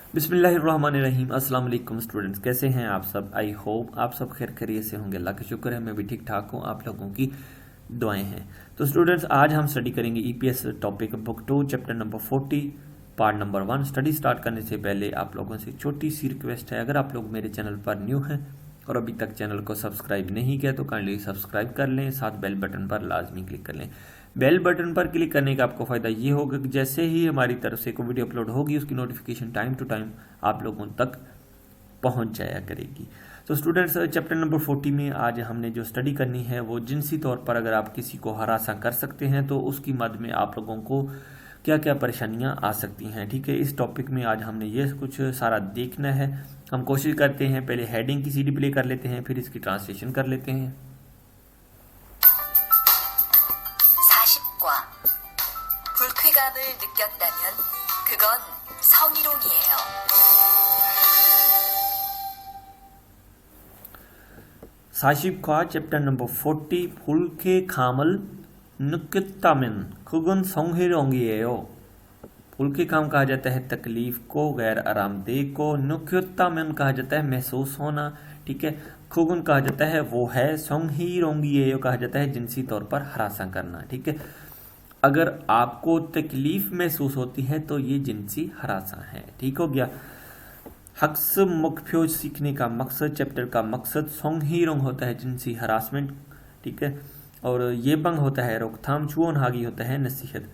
बिस्मिल्लाहिर्रहमानिर्रहीम। अस्सलाम वालेकुम स्टूडेंट्स, कैसे हैं आप सब। आई होप आप सब खैर खैरियत से होंगे। अल्लाह का शुक्र है मैं भी ठीक ठाक हूँ। आप लोगों की दुआएं हैं। तो स्टूडेंट्स आज हम स्टडी करेंगे EPS topic book 2 chapter number 40 part number 1। Study start करने से पहले आप लोगों से छोटी सी रिक्वेस्ट है, अगर आप लोग मेरे चैनल पर न्यू हैं और अभी तक चैनल को सब्सक्राइब नहीं किया तो काइंडली सब्सक्राइब कर लें, साथ बेल बटन पर लाजमी क्लिक कर लें। बेल बटन पर क्लिक करने का आपको फ़ायदा ये होगा कि जैसे ही हमारी तरफ से कोई वीडियो अपलोड होगी उसकी नोटिफिकेशन टाइम टू टाइम आप लोगों तक पहुंच जाया करेगी। तो स्टूडेंट्स चैप्टर नंबर 40 में आज हमने जो स्टडी करनी है वो जिनसी तौर पर अगर आप किसी को हरासा कर सकते हैं तो उसकी मद में आप लोगों को क्या क्या परेशानियां आ सकती हैं। ठीक है, इस टॉपिक में आज हमने ये कुछ सारा देखना है। हम कोशिश करते हैं पहले हेडिंग की सीडी प्ले कर लेते हैं, फिर इसकी ट्रांसलेशन कर लेते हैं। 40과 불쾌감을 느꼈다면 그건 성희롱이에요. 40과 चैप्टर नंबर 40 불쾌감을 느꼈다면 그건 성희롱이에요। 불쾌감 कहा जाता है तकलीफ को, गैर आरामदेह को। 느꼈다면 कहा जाता है महसूस होना। ठीक है, खुगुन कहा जाता है वो है। 성희롱이에요 कहा जाता है जिनसी तौर पर हरासा करना। ठीक है, अगर आपको तकलीफ महसूस होती है तो ये जिनसी हरासा है। ठीक हो गया। 학습 목표 सीखने का मकसद, चैप्टर का मकसद। 성희롱 होता है जिनसी हरासमेंट। ठीक है, और ये बंग होता है रोकथाम। छुओनहागी होता है नसीहत।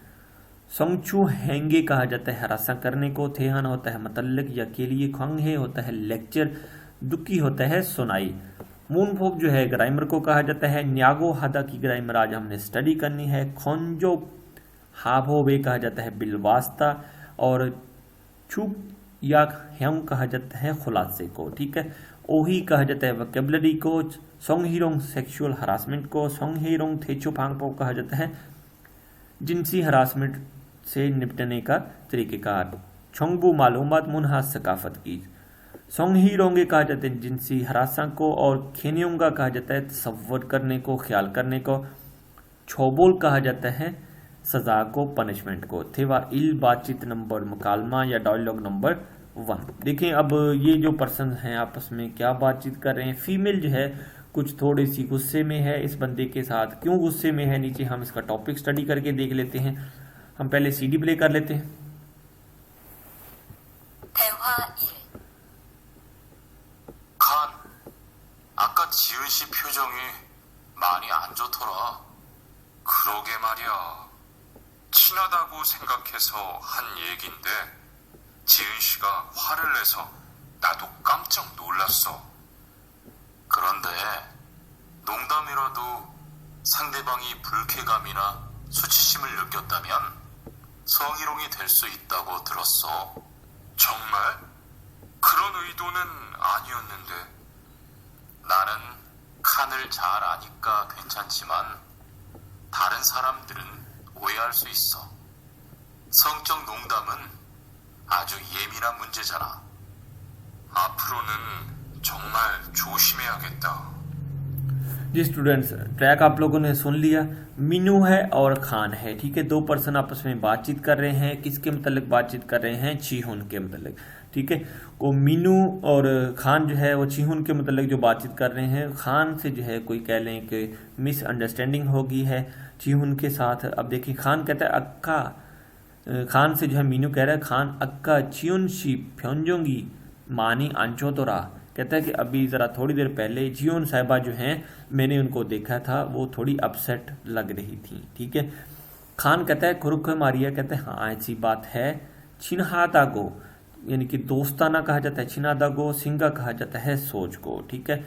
संगचू हैंगे कहा जाता है हरासा करने को। थेहान होता है मतलब या के लिए। खंगे होता है लेक्चर। दुखी होता है सुनाई। मूनफोक जो है ग्रामर को कहा जाता है। न्यागो हादा की ग्रामर आज हमने स्टडी करनी है। खोंजो हाभोबे कहा जाता है बिलवास्ता। और चुप या हम कहा जाता है खुलासे को। ठीक है, ओही कहा जाता है वोकैबुलरी को। सोंगहीरोंग सेक्सुअल हरासमेंट को। सोंगहीरोंग थेचुपांगपो कहा जाता है जिनसी हरासमेंट से निपटने का तरीक़ेकार। छोंगबू मालूमात मुनहास सकाफत की। सोंगहीरोंगे कहा जाता है जिनसी हरासा को। और खेनियोंगा कहा जाता है तसव्वुर करने को, ख्याल करने को। छोबोल कहा जाता है सजा को, पनिशमेंट को। थेवा इल बातचीत नंबर मुकालमा या डायलॉग नंबर 1। देखें अब ये जो पर्सन हैं आपस में क्या बातचीत कर रहे हैं। फीमेल जो है कुछ थोड़ी सी गुस्से में है इस बंदे के साथ। क्यों गुस्से में है नीचे हम इसका टॉपिक स्टडी करके देख लेते हैं। हम पहले सीडी प्ले कर लेते हैं। 대화 1. 칸, 아까 지은 씨 표정이 많이 안 좋더라. 그러게 말이야. 친하다고 생각해서 한 얘긴데 지은 씨가 화를 내서 나도 깜짝 놀랐어. 그런데 농담이라도 상대방이 불쾌감이나 수치심을 느꼈다면 성희롱이 될 수 있다고 들었어. 정말? 그런 의도는 아니었는데. 나는 칸을 잘 아니까 괜찮지만 다른 사람들은 오해할 수 있어. 성적 농담은 아주 예민한 문제잖아. 앞으로는 정말 조심해야겠다. जी स्टूडेंट्स, ट्रैक आप लोगों ने सुन लिया। मीनू है और खान है। ठीक है, दो पर्सन आपस में बातचीत कर रहे हैं। किसके मतलब बातचीत कर रहे हैं? चीहुन के मतलब। ठीक है, वो मीनू और खान जो है वो चीहुन के मतलब जो बातचीत कर रहे हैं। खान से जो है कोई कह लें कि मिसअंडरस्टैंडिंग होगी है चीहुन के साथ। अब देखिए खान कहता है अक्का। खान से जो है मीनू कह रहा है खान अक्का चियुन शी फ्योंजोंगी मानी आंचो तो रहा। कहता है कि अभी ज़रा थोड़ी देर पहले जियोन साहिबा जो हैं मैंने उनको देखा था, वो थोड़ी अपसेट लग रही थी। ठीक है, खान कहता है खुरुख मारिया। कहता है हाँ ऐसी बात है। छिनहादा को यानी कि दोस्ताना कहा जाता है। छिनादा को सिंगा कहा जाता है सोच को। ठीक है,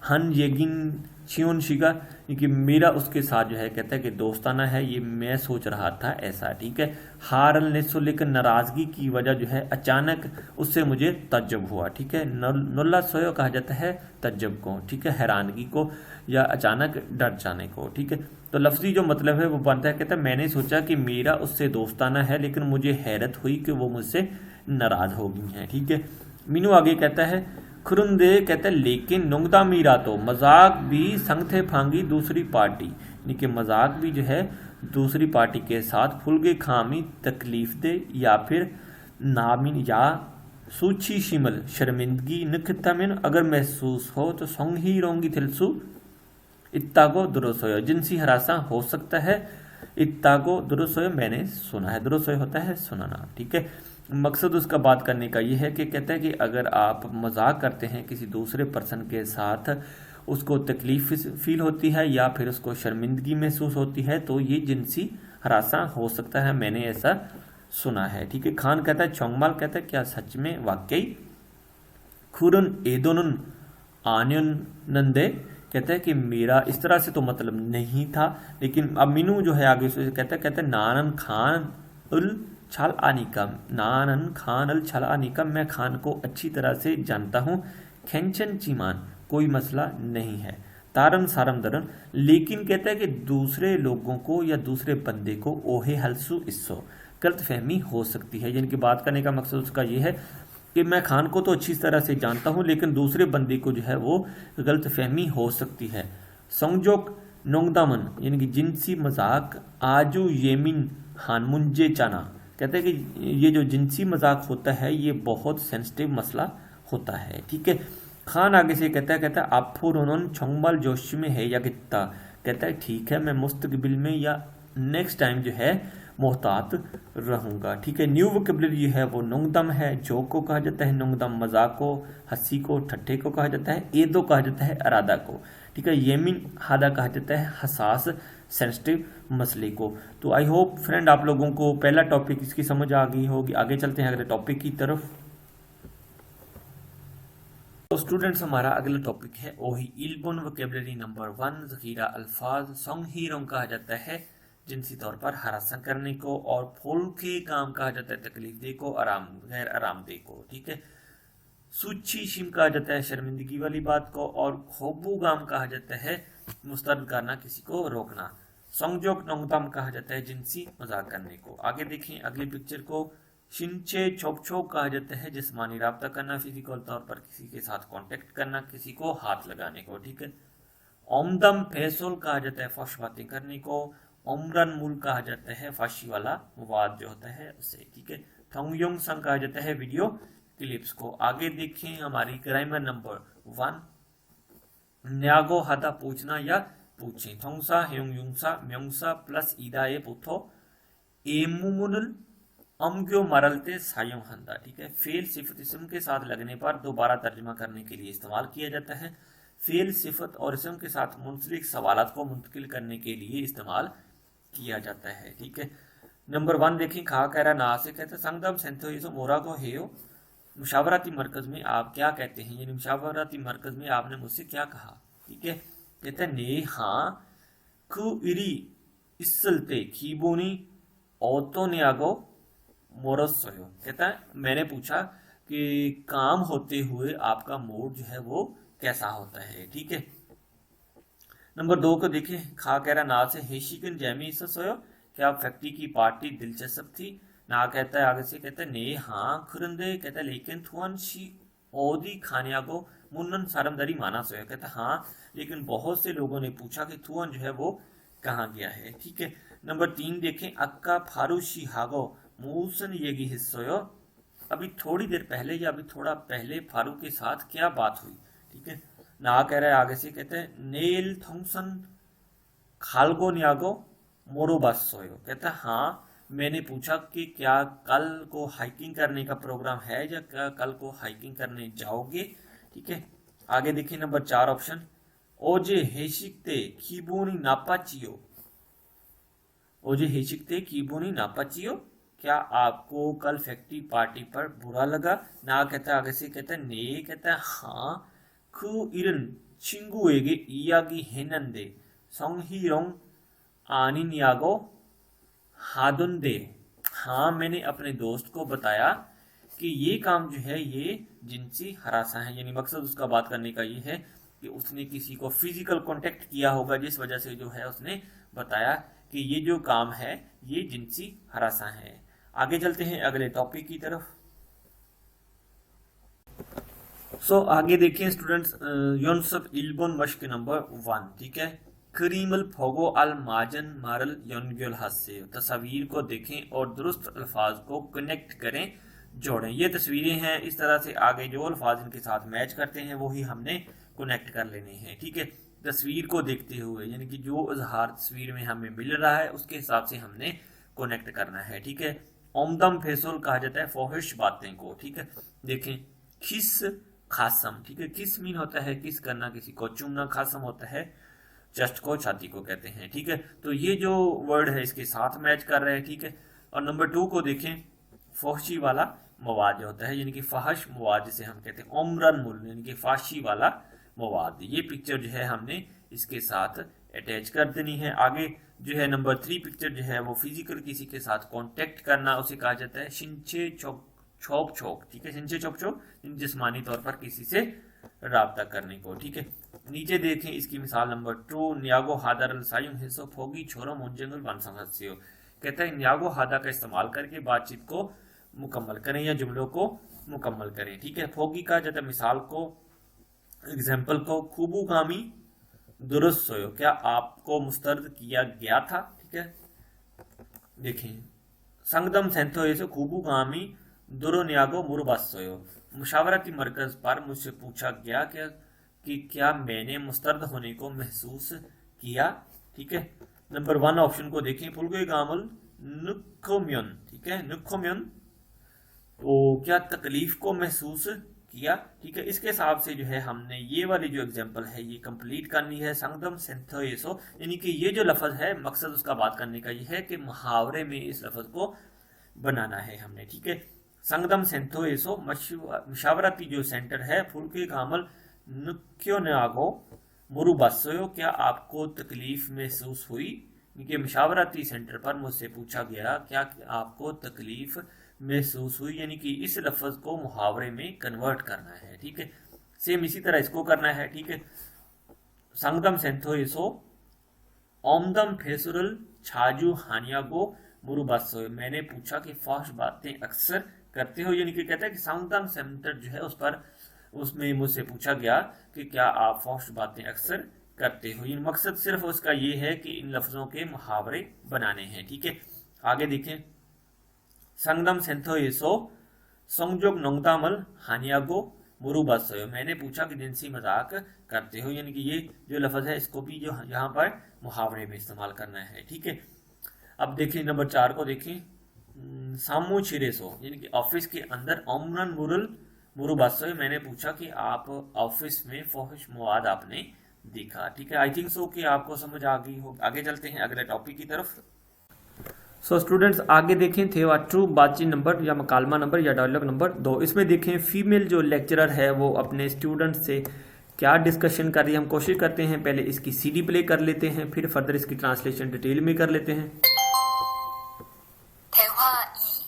हन येगिन छियोन शिगा कि मेरा उसके साथ जो है कहता है कि दोस्ताना है, ये मैं सोच रहा था ऐसा। ठीक है, हारल ने सो लेकर नाराजगी की वजह जो है अचानक उससे मुझे तज्जब हुआ। ठीक है, नुल्ला सोयो कहा जाता है तज्जब को। ठीक है, हैरानगी को या अचानक डर जाने को। ठीक है, तो लफ्जी जो मतलब है वो बनता है कहता है मैंने सोचा कि मेरा उससे दोस्ताना है लेकिन मुझे हैरत हुई कि वो मुझसे नाराज हो गई हैं। ठीक है, मीनू आगे कहता है खुरुंदे कहते हैं लेकिन नुंगदा मीरा तो मजाक भी संगथे फांगी दूसरी पार्टी, यानी कि मजाक भी जो है दूसरी पार्टी के साथ फुलगे खामी तकलीफ दे या फिर नामिन या सूची शिमल शर्मिंदगी निकतामिन अगर महसूस हो तो संगी रोंगी थिलसु इत्तागो दुरुसोयो जिनसी हरासा हो सकता है। इत्तागो दुरुसोयो मैंने सुना है, दुरुसोयो होता है सुनाना, ठीक है। मकसद उसका बात करने का ये है कि कहता है कि अगर आप मजाक करते हैं किसी दूसरे पर्सन के साथ, उसको तकलीफ फील होती है या फिर उसको शर्मिंदगी महसूस होती है तो ये जिनसी हरासा हो सकता है, मैंने ऐसा सुना है, ठीक है। खान कहता है चोंगमाल कहता है क्या सच में वाकई। खुरन एदोनुन आन्यन नंदे कहता है कि मेरा इस तरह से तो मतलब नहीं था, लेकिन अब मीनू जो है आगे से कहता है नानन खान उल छल आनिकम, नानन खान अल छल आनिकम, मैं खान को अच्छी तरह से जानता हूँ। खेंचन चीमान कोई मसला नहीं है। तारन सारम दरन लेकिन कहता है कि दूसरे लोगों को या दूसरे बंदे को ओहे हलसु इस्सो गलत फहमी हो सकती है। यानी कि बात करने का मकसद उसका ये है कि मैं खान को तो अच्छी तरह से जानता हूँ लेकिन दूसरे बंदे को जो है वो गलत फहमी हो सकती है। संजोक नोंगदामन यानी कि जिनसी मजाक आजू येमिन हानमुंजे चाना कहते हैं कि ये जो जिनसी मजाक होता है ये बहुत सेंसिटिव मसला होता है, ठीक है। खान आगे से कहता है आफुरोनन छोंगबाल जोश में है या कितना, कहता है ठीक है मैं मुस्तकबिल में या नेक्स्ट टाइम जो है मोहतात रहूंगा, ठीक है। न्यू वोकेबलरी है वो नोंगदम है, जोक को कहा जाता है नोंगदम, मजाक को, हंसी को, ठट्ठे को कहा जाता है, एदो कहा जाता है अरादा को, ठीक है। येमिन हादा कहा जाता है हसास सेंसिटिव मसले को। तो आई होप फ्रेंड आप लोगों को पहला टॉपिक इसकी समझ आ गई होगी। आगे चलते हैं अगले टॉपिक की तरफ। तो स्टूडेंट्स हमारा अगला टॉपिक है ओही इल्बन वोकेबलरी नंबर 1 जखीरा अल्फाज संगहीरों कहा जाता है जिनसी तौर पर हरासा करने को, और फूल के काम कहा जाता है तकलीफ दे को, आराम गैर आरामदेह को, ठीक है। सूची शिम कहा जाता है शर्मिंदगी वाली बात को, और खोबू गाम कहा जाता है मुस्तरद करना, किसी को रोकना। संजोक नोंगदाम कहा जाता है जिनसी मजाक करने को। आगे देखें अगली पिक्चर को। शिंचे छोप छोप कहा जाता है जिस्मानी राब्ता करना, फिजिकल तौर पर किसी के साथ कांटेक्ट करना, किसी को हाथ लगाने को, ठीक है। ओमदम फैसोल कहा जाता है फौश बातें करने को। ओमरन मूल कहा जाता है फांसी वाला वाद जो होता है उसे, ठीक है। थोंगयोंग संग कहा जाता है वीडियो क्लिप्स को। आगे देखें हमारी ग्रामर नंबर 1 न्यागो हादा पूछना या पूछें। थोंगसा हेयोंगयुंगसा म्योंगसा प्लस ईदाए पुथो एमुमुनुल अमग्यो मरलते सायों हंदा, ठीक है। फेल सिफत इसम के साथ लगने पर दोबारा तर्जमा करने के लिए इस्तेमाल किया जाता है। फेल सिफत और इसम के साथ मुंसलिक सवालात को मुंतकिल करने के लिए इस्तेमाल किया जाता है, ठीक है। नंबर 1 देखें खा कह रहा ना से कहते संगदम सेंथोइसो मोरा को हेयो मुशावराती मरकज में आप क्या कहते हैं, यानी मुशावराती मरकज में आपने मुझसे क्या कहा, ठीक है। कहते हैं ने हाँ खु इरी इसलते खीबोनी ओतो ने आगो मोरसोयो, कहता है मैंने पूछा कि काम होते हुए आपका मूड जो है वो कैसा होता है, ठीक है। नंबर 2 को देखें खा कह रहा ना से हेशिकन जैमी सोयो क्या फैक्ट्री की पार्टी दिलचस्प थी। ना कहता है आगे से कहता है ने हाँ खुरंदे, कहता है लेकिन थुअन शी ओदी खानिया को मुन्नन सारमदारी माना सोया, कहता है हाँ लेकिन बहुत से लोगों ने पूछा कि थुअन जो है वो कहाँ गया है, ठीक है। नंबर 3 देखें अक्का फारूशी हागो मूसन येगी हिस्सोयो, अभी थोड़ी देर पहले या अभी थोड़ा पहले फारूक के साथ क्या बात हुई, ठीक है। ना कह रहा है आगे से कहते हैं नेल थॉम्सन खालगो न्यागो मोरोबास सोयो, कहता है हाँ मैंने पूछा कि क्या कल को हाइकिंग करने का प्रोग्राम है या क्या कल को हाइकिंग करने जाओगे, ठीक है। आगे देखिए नंबर 4 ऑप्शन ओजे हेशिकते कीबोनी नापाचियो, ओजे हेशिकते कीबोनी नापाचियो, क्या आपको कल फैक्ट्री पार्टी पर बुरा लगा। ना कहता है आगे से कहता है ने, कहता है हाँ खु इरन चिंगुएगे इयागी हेनंदे संगहीरोंग आनिन्यागो हादुंदे, हाँ मैंने अपने दोस्त को बताया कि ये काम जो है ये जिनसी हरासा है, यानी मकसद उसका बात करने का ये है कि उसने किसी को फिजिकल कांटेक्ट किया होगा जिस वजह से जो है उसने बताया कि ये जो काम है ये जिनसी हरासा है। आगे चलते हैं अगले टॉपिक की तरफ। आगे देखिए स्टूडेंट्स योनसब इल्बोन मश्क नंबर 1, ठीक है। करीमल फोगो अल माजन मारल योनग्योल हास्य, तस्वीर को देखें और दुरुस्त अल्फाज को कनेक्ट करें जोड़ें। ये तस्वीरें हैं, इस तरह से आगे जो अल्फाज इनके साथ मैच करते हैं वही हमने कनेक्ट कर लेने हैं। ठीक है, तस्वीर को देखते हुए यानी कि जो इजहार तस्वीर में हमें मिल रहा है उसके हिसाब से हमने कनेक्ट करना है। ठीक है, ओमदम फेसुल कहा जाता है फौहिश बातें को। ठीक है, देखें खिस खासम। ठीक है, किस मीन होता है किस करना, किसी को चूमना, खासम होता है चेस्ट को, छाती को कहते हैं। ठीक है, तो ये जो वर्ड है इसके साथ मैच कर रहे हैं। ठीक है, और नंबर 2 को देखें, फौशी वाला मवाद होता है यानी कि फहश मवाद जिसे हम कहते हैं, उम्रन मुल यानी कि फाशी वाला मवाद। ये पिक्चर जो है हमने इसके साथ अटैच कर देनी है। आगे जो है नंबर 3 पिक्चर जो है वो फिजिकल किसी के साथ कांटेक्ट करना, उसे कहा जाता है शिंचे छोक छोक। ठीक है, शिंचे छोक छोक जिस्मानी तौर पर किसी से राब्ता करने को। ठीक है, नीचे देखें इसकी मिसाल नंबर 2, न्यागो हादर अलसायुम हिस्सो फोगी छोरो मुंजंगल बनसंगसियो। कहता है न्यागो हादा का इस्तेमाल करके बातचीत को मुकम्मल करें या जुमलों को मुकम्मल करें। ठीक है, फोगी का जाता मिसाल को, एग्जाम्पल को, खूबू गामी दुरुस्त सोयो, क्या आपको मुस्तरद किया गया था। ठीक है, देखें संगदम सेंथो से खूबू गामी दुरो न्यागो मुरबास सोयो, मुशावरती मरकज पर मुझसे पूछा गया कि क्या मैंने मुस्तरद होने को महसूस किया। ठीक है, नंबर 1 ऑप्शन को देखें, पुलगे गामल नुक्कोम्यन। ठीक है, नुक्कोम्यन तो क्या तकलीफ को महसूस किया। ठीक है, इसके हिसाब से जो है हमने ये वाली जो एग्जांपल है ये कंप्लीट करनी है। संगदम सेंथोएसो यानी कि ये जो लफ्ज है मकसद उसका बात करने का ये है कि मुहावरे में इस लफ्ज को बनाना है हमने। ठीक है, संगदम सेंथोएसो मुशावरती जो सेंटर है, फुलके कामल नुक्यो नागो मुरुबासोयो, क्या आपको तकलीफ महसूस हुई। क्योंकि मुशावरती सेंटर पर मुझसे पूछा गया क्या आपको तकलीफ महसूस हुई, यानी कि इस लफ्ज को मुहावरे में कन्वर्ट करना है। ठीक है, सेम इसी तरह इसको करना है। ठीक है, संगदम सेंथोएसो ओमदम फेसुरल छाजू हानियागो मुरुबासो, मैंने पूछा कि फौश बातें अक्सर करते हो, यानी कि कहता है कि संगदम सेंटर जो है उस पर उसमें मुझसे पूछा गया कि क्या आप फौश बातें अक्सर करते हो। ये मकसद सिर्फ उसका ये है कि इन लफ्जों के मुहावरे बनाने हैं। ठीक है, आगे देखें, संगदम सेंथोएसो संगजोग नोंगदामल हानियागो मुरुबासो, मैंने पूछा कि जिनसी मजाक करते हो, यानी कि ये जो लफ्ज है इसको भी जो यहाँ पर मुहावरे में इस्तेमाल करना है। ठीक है, अब देखिए नंबर 4 को देखें, सामू छिरेसो यानी कि ऑफिस के अंदर ओमरन मुरुल मुरुबासो, मैंने पूछा कि आप ऑफिस में फौहिश मवाद आपने देखा। ठीक है, आई थिंक सो कि आपको समझ आ गई हो। आगे चलते हैं अगले टॉपिक की तरफ। सो स्टूडेंट्स आगे देखें थे ट्रू बातचीत नंबर या मकालमा नंबर या डायलॉग नंबर 2। इसमें देखें फीमेल जो लेक्चरर है वो अपने स्टूडेंट से क्या डिस्कशन कर रही है। हम कोशिश करते हैं पहले इसकी सीडी प्ले कर लेते हैं, फिर फर्दर इसकी ट्रांसलेशन डिटेल में कर लेते हैं। 대화 2.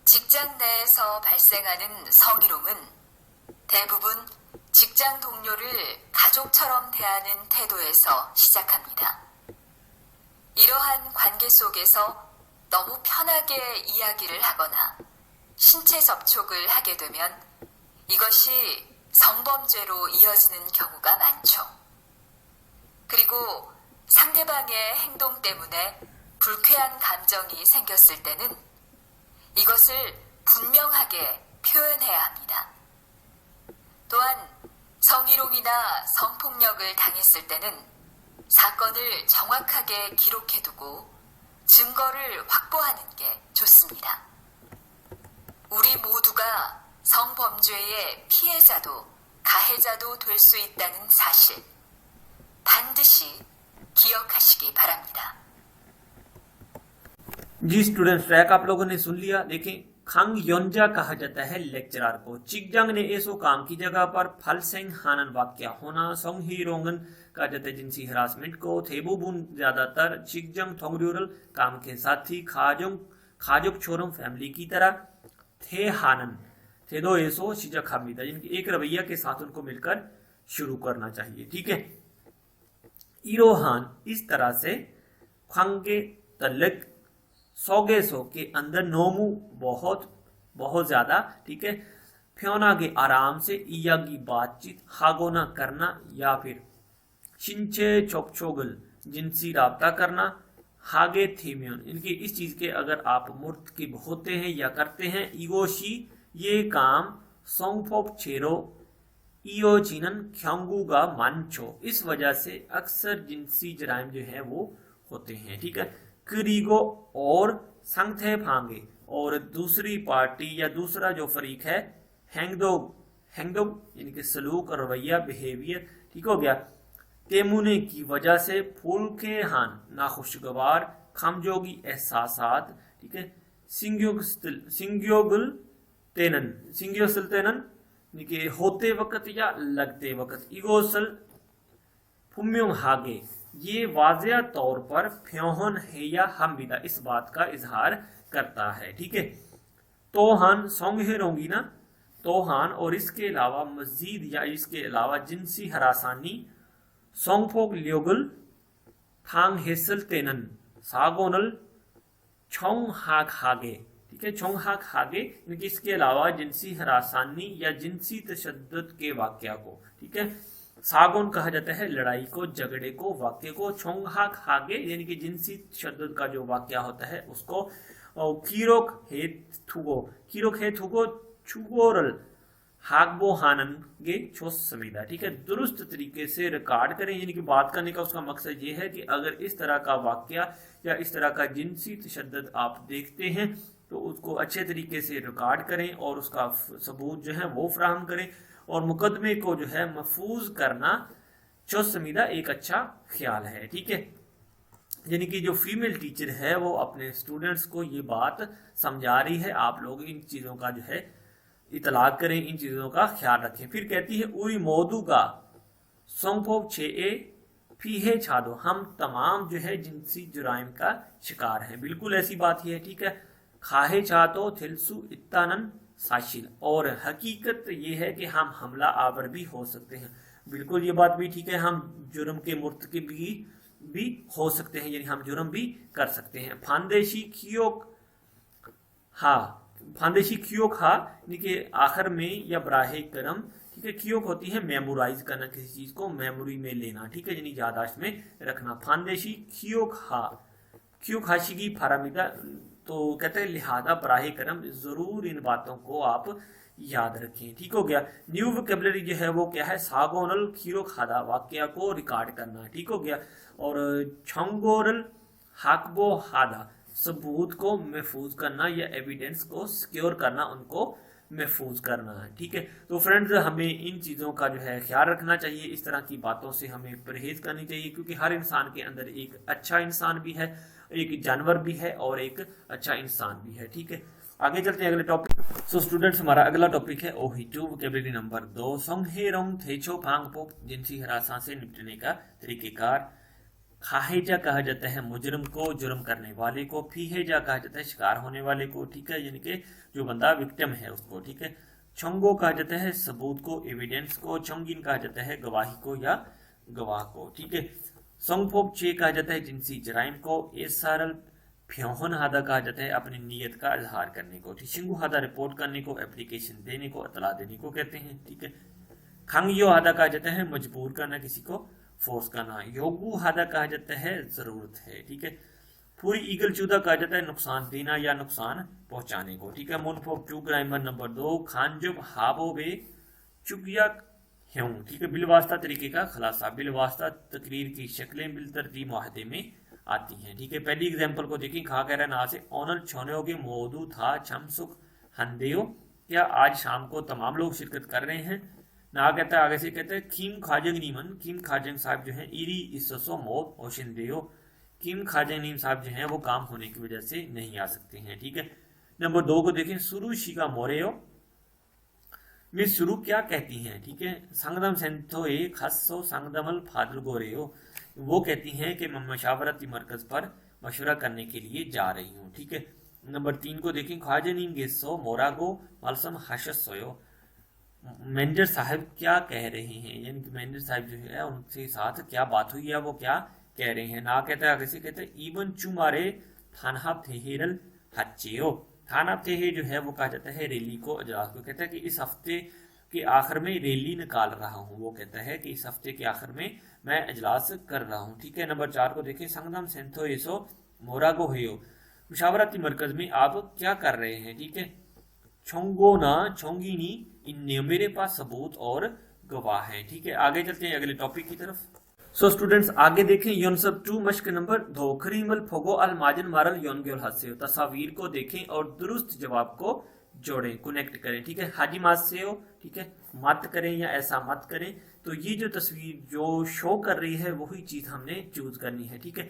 직장 내에서 발생하는 성희롱은 대부분 직장 동료를 가족처럼 대하는 태도에서 시작합니다. 이러한 관계 속에서 너무 편하게 이야기를 하거나 신체 접촉을 하게 되면 이것이 성범죄로 이어지는 경우가 많죠. 그리고 상대방의 행동 때문에 불쾌한 감정이 생겼을 때는 이것을 분명하게 표현해야 합니다. 또한 성희롱이나 성폭력을 당했을 때는 사건을 정확하게 기록해두고 증거를 확보하는 게 좋습니다. 우리 모두가 성범죄의 피해자도 가해자도 될 수 있다는 사실 반드시 기억하시기 바랍니다. जी स्टूडेंट्स, ट्रैक आप लोगों ने सुन लिया। देखें, खंग योंजा कहा जाता है लेक्चरर को। चिकजंग ने ऐसो काम की जगह पर फलसेंग हानन वाक्य होना। सोंग ही रोंगन कहा जाता है जिनसी हरासमेंट को। थेबुबुन ज्यादातर चिकजंग थोंगड्यूरल काम के साथी। खाजुक छोरम फैमिली की तरह। थे हानन थे दो ऐसो शिजा खामिदा, जिनकी एक रवैया के साथ उनको मिलकर शुरू करना चाहिए। ठीक है, इरोहान इस तरह से खंगे तलक सोगेसो के अंदर नोमू बहुत बहुत ज्यादा। ठीक है, फ्योना के आराम से, इया की बातचीत, हागोना करना या फिर शिंचे चोपचोगल जिनसी राब्ता करना, हागे थीमियन, इनके इस चीज के अगर आप मुर्तकिब होते हैं या करते हैं, इगोशी ये काम, सोंगफोप छेरो इयोचिनन ख्यांगुगा मांचो, इस वजह से अक्सर जिनसी जराइम जो है वो होते हैं। ठीक है, क्रीगो और संगथे फांगे, और दूसरी पार्टी या दूसरा जो फरीक है हैंगदोग, हैंगदोग यानी कि सलूक और रवैया, बिहेवियर। ठीक हो गया, तेमुने की वजह से, फूल के हान नाखुशगवार, खामजोगी एहसासात। ठीक है, सिंग्योगुल तेनन, सिंग्योसल तेनन कि होते वक्त या लगते वक्त, इगोसल फुम्योंग हागे, ये वाजिया तौर पर फ्योहन है या हमविदा, इस बात का इजहार करता है। ठीक है, तोहान सोंगे रोंगी ना, तोहान और इसके अलावा मजीद या इसके अलावा जिनसी हरासानी, सोंगफोक लियोगुल थांग हेसल तेनन सागोनल छोंग हाक हागे। ठीक है, छोंग हाक हागे यानी इसके अलावा जिनसी हरासानी या जिनसी तशद्दुद के वाक्या को। ठीक है, सागोन कहा जाता है लड़ाई को, झगड़े को, वाक्य को। छोंग हाक हागे यानी कि जिनसी तशद्दुद का जो वाक्या होता है उसको। कीरोक हे थुगो, कीरोक हे थुगो छुगोरल हागबो हानन गे छोस समीदा। ठीक है, दुरुस्त तरीके से रिकॉर्ड करें, यानी कि बात करने का उसका मकसद ये है कि अगर इस तरह का वाक्या या इस तरह का जिनसी तशद्दुद आप देखते हैं तो उसको अच्छे तरीके से रिकॉर्ड करें और उसका सबूत जो है वो फराहम करें, और मुकदमे को जो है महफूज करना छोस समीदा एक अच्छा ख्याल है। ठीक है, यानी कि जो फीमेल टीचर है वो अपने स्टूडेंट्स को ये बात समझा रही है, आप लोग इन चीज़ों का जो है इतलाक करें, इन चीज़ों का ख्याल रखें। फिर कहती है उरी मोदू का सोंगफोक छे ए फीहे छादो, हम तमाम जो है जिनसी जुराइम का शिकार हैं, बिल्कुल ऐसी बात ही है। ठीक है, खाहे चाहतो थिलसु इत्तानन साशिल, और हकीकत ये है कि हम हमला आवर भी हो सकते हैं, बिल्कुल ये बात भी ठीक है, हम जुर्म के मुर्तकिब भी हो सकते हैं, यानी हम जुर्म भी कर सकते हैं। फांदेशी खियोक हा, फांदेशी खियोक हा यानी कि आखिर में या बराहे करम। ठीक है, खियोक होती है मेमोराइज करना, किसी चीज को मेमोरी में लेना। ठीक है, यानी याददाश्त में रखना। फांदेशी खियोक हा, खियोक हाशी की फारामिदा, तो कहते हैं लिहाजा बराहे करम जरूर इन बातों को आप याद रखें। ठीक हो गया, न्यू वोकेबलरी जो है वो क्या है, सागोनल खीरो खादा, वाक्य को रिकॉर्ड करना। ठीक हो गया, और छंगोरल हाकबो हादा, सबूत को महफूज करना या एविडेंस को सिक्योर करना, उनको महफूज करना है। ठीक है, तो फ्रेंड्स हमें इन चीज़ों का जो है ख्याल रखना चाहिए, इस तरह की बातों से हमें परहेज करनी चाहिए, क्योंकि हर इंसान के अंदर एक अच्छा इंसान भी है, एक जानवर भी है और एक अच्छा इंसान भी है। ठीक है, आगे चलते हैं अगले टॉपिक। सो स्टूडेंट्स, हमारा अगला टॉपिक है ओहिटू वोकेबलरी नंबर 2, सोंगहेरोंग थेचो फांगपोक, जिनसी हरासा से निपटने का तरीकेकार। खाहेजा कहा जाता है मुजरिम को, जुर्म करने वाले को। फीहेजा कहा जाता है शिकार होने वाले को। ठीक है, यानी कि जो बंदा विक्टिम है उसको। ठीक है, छंगो कहा जाता है सबूत को, एविडेंस को। छंगिन कहा जाता है गवाही को या गवाह को। ठीक है, सोंगफोक चे कहा जाता है जिनसी जराइम को। एसारल फ्योहन हादा कहा जाता है अपनी नीयत का इजहार करने को। शिंगू हादा रिपोर्ट करने को, एप्लीकेशन देने को, इतला देने को कहते हैं। ठीक है, खंगयो हादा कहा जाता है मजबूर करना, किसी को फोर्स करना। योगू हादा कहा जाता है जरूरत है। ठीक है, पूरी ईगल चूदा कहा जाता है नुकसान देना या नुकसान पहुंचाने को। ठीक है, मुनफोक चू ग्रामर नंबर 2, खानजुब हाबो बे चुगिया हूं। ठीक है, बिलवास्ता तरीके का खुलासा। बिलवास्ता तकरीर की शक्लें बिल तरतीब मुआहदे में आती हैं। ठीक है, पहली एग्जाम्पल को देखें। खा कह रहा ना से ओनल छोने मौदू था छमसुख हंदेओ, क्या आज शाम को तमाम लोग शिरकत कर रहे हैं। ना कहता है आगे से कहते हैं किम खाजंग नीमन, किम खाजंग साहब जो है इरी इसो मौत ओशिंदेओ, किम खाजंग नीम साहब जो है वो काम होने की वजह से नहीं आ सकते हैं। ठीक है, नंबर 2 को देखें। सुरु शिका मोरेओ, मिस शुरू क्या कहती हैं। ठीक है, संगदम सेंथो ए खसो संगदमल फादल गोरेओ, वो कहती हैं कि मैं मशावरती मरकज पर मशवरा करने के लिए जा रही हूँ। ठीक है, नंबर 3 को देखें। ख्वाजनीम गेसो मोरागो मलसम हशस सोयो, मैनेजर साहब क्या कह रहे हैं, यानी कि मैनेजर साहब जो है उनके साथ क्या बात हुई है, वो क्या कह रहे हैं। ना कहता है आगे से कहते हैं इवन चुमारे थानहा थेहेरल हच्चेओ, थाना तेहे जो है वो कहा जाता है रैली को, अजलास को। कहता है कि इस हफ्ते के आखिर में रैली निकाल रहा हूँ, वो कहता है कि इस हफ्ते के आखिर में मैं अजलास कर रहा हूँ। ठीक है, नंबर 4 को देखें। संगदम सेंथो एसो मोरागो हेयो, मुशावरती मरकज में आप क्या कर रहे हैं, ठीक है। छोंगोना छोंगिनी इन्ने, मेरे पास सबूत और गवाह है, ठीक है। आगे चलते हैं अगले टॉपिक की तरफ। सो स्टूडेंट्स आगे देखें योनसब 2 मश्क नंबर 2 खरीमल फोगो अल माजन मारल योनगेल हास्य, तस्वीर को देखें और दुरुस्त जवाब को जोड़ें, कनेक्ट करें, ठीक है। हाजी मास्यो, ठीक है, मत करें या ऐसा मत करें। तो ये जो तस्वीर जो शो कर रही है वही चीज हमने चूज करनी है, ठीक है।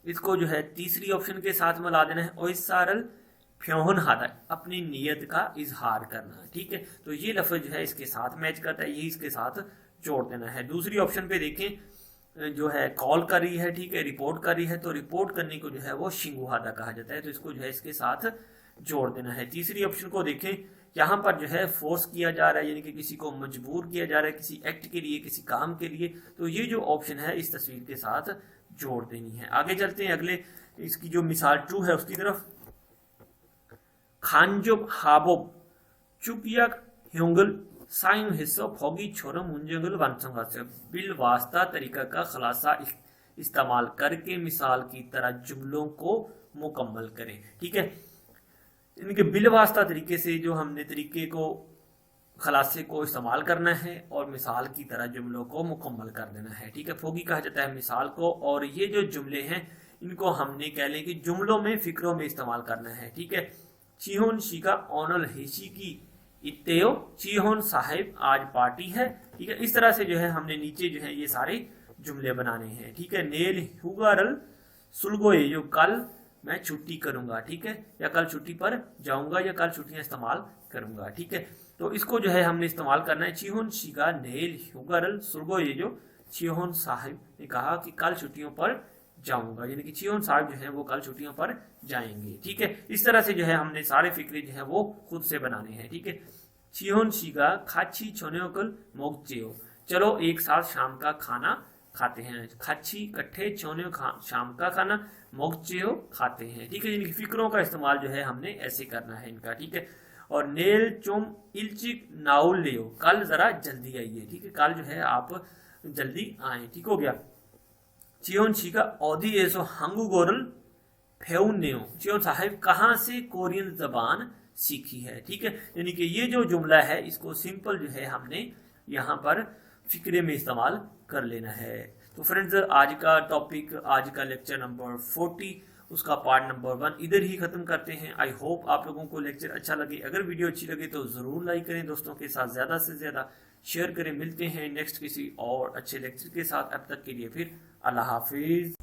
इसको जो है तीसरी ऑप्शन के साथ मिला देना है, और सारल फ्योहन हादा, अपनी नीयत का इजहार करना, ठीक है। तो ये लफ्ज जो है इसके साथ मैच करता है, यही इसके साथ जोड़ देना है। दूसरी ऑप्शन पे देखें जो है कॉल कर रही है, ठीक है, रिपोर्ट कर रही है, तो रिपोर्ट करने को जो है वो शिंगुहादा कहा जाता है, तो इसको जो है इसके साथ जोड़ देना है। तीसरी ऑप्शन को देखें, यहाँ पर जो है फोर्स किया जा रहा है, यानी कि किसी को मजबूर किया जा रहा है किसी एक्ट के लिए, किसी काम के लिए, तो ये जो ऑप्शन है इस तस्वीर के साथ जोड़ देनी है। आगे चलते हैं अगले इसकी जो मिसाल 2 है उसकी तरफ। खानजोब हाबोब चुपिया ह्योंगल साइन हिस्सा फौगी छोरम मुंजंगल वंशंगा से बिल वास्ता तरीका का खुलासा इस्तेमाल करके मिसाल की तरह जुमलों को मुकम्मल करें, ठीक है। इनके बिल वास्ता तरीके से जो हमने तरीके को खलासे को इस्तेमाल करना है और मिसाल की तरह जुमलों को मुकम्मल कर देना है, ठीक है। फोगी कहा जाता है मिसाल को, और ये जो जुमले हैं इनको हमने कह लें कि जुमलों में फिक्रों में इस्तेमाल करना है, ठीक है। चीहोन शिका ओनल हेशी की इत्तेयो, चीहोन साहिब आज पार्टी है, ठीक है। इस तरह से जो है हमने नीचे जो है ये सारे जुमले बनाने हैं, ठीक है। नेल हुगारल सुलगोए, जो कल मैं छुट्टी करूंगा, ठीक है, या कल छुट्टी पर जाऊंगा या कल छुट्टियां इस्तेमाल करूंगा, ठीक है। तो इसको जो है हमने इस्तेमाल करना है। चीहोन शिका नेल हुगारल सुलगोए, जो चीहोन साहिब ने कहा कि कल छुट्टियों पर जाऊंगा, यानी कि चीहोन साहब जो है वो कल छुट्टियों पर जाएंगे, ठीक है। इस तरह से जो है हमने सारे फिक्रे जो है वो खुद से बनाने हैं, ठीक है। चीहोन शिगा खाची छोनेकल मोगचेओ, चलो एक साथ शाम का खाना खाते हैं। खाची कट्ठे छोने शाम का खाना, मोगचेओ खाते हैं, ठीक है। इनकी फिक्रों का इस्तेमाल जो है हमने ऐसे करना है इनका, ठीक है। और नेल चुम इल्चिक नाउल लियो, कल जरा जल्दी आइए, ठीक है, कल जो है आप जल्दी आए, ठीक हो गया। चियोन शिका औधी एसो हंगू गोरल फेउन्यो, चियोन साहिब कहाँ से कोरियन जबान सीखी है, ठीक है। यानी कि ये जो जुमला है इसको सिंपल जो है हमने यहाँ पर फिक्रे में इस्तेमाल कर लेना है। तो फ्रेंड्स आज का टॉपिक, आज का लेक्चर नंबर 40 उसका पार्ट नंबर 1 इधर ही खत्म करते हैं। आई होप आप लोगों को लेक्चर अच्छा लगे। अगर वीडियो अच्छी लगे तो जरूर लाइक करें, दोस्तों के साथ ज्यादा से ज्यादा शेयर करें। मिलते हैं नेक्स्ट किसी और अच्छे लेक्चर के साथ, अब तक के लिए फिर अल्लाह हाफिज।